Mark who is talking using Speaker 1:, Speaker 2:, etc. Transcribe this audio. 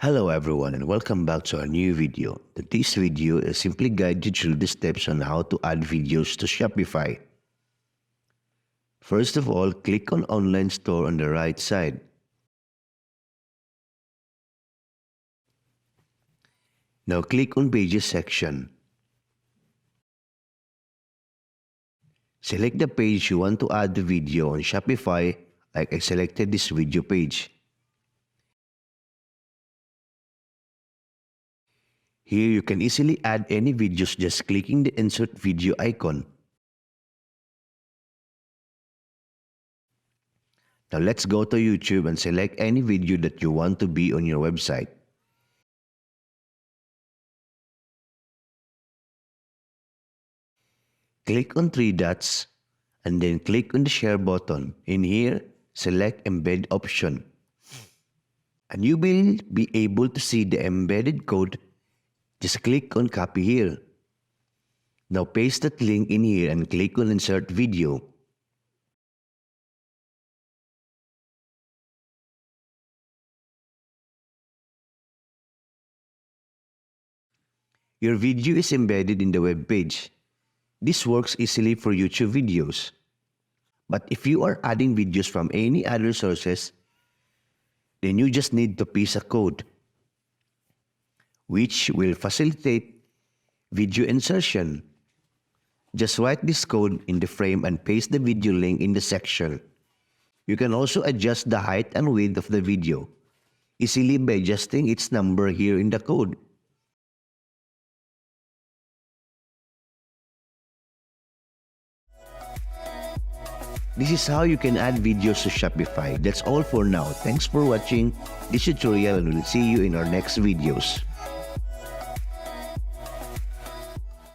Speaker 1: Hello everyone and welcome back to a new video. This video is simply guide you through the steps on how to add videos to Shopify. First of all, click on Online Store on the right side. Now click on Pages section. Select the page you want to add the video on Shopify, like I selected this video page. Here you can easily add any videos just clicking the Insert Video icon. Now let's go to YouTube and select any video that you want to be on your website. Click on three dots and then click on the share button. In here, select embed option. And you will be able to see the embedded code. Just click on copy here. Now paste that link in here and click on insert video. Your video is embedded in the web page. This works easily for YouTube videos. But if you are adding videos from any other sources, then you just need to paste a code, which will facilitate video insertion. Just write this code in the frame and paste the video link in the section. You can also adjust the height and width of the video easily by adjusting its number here in the code. This is how you can add videos to Shopify. That's all for now. Thanks for watching this tutorial and we'll see you in our next videos.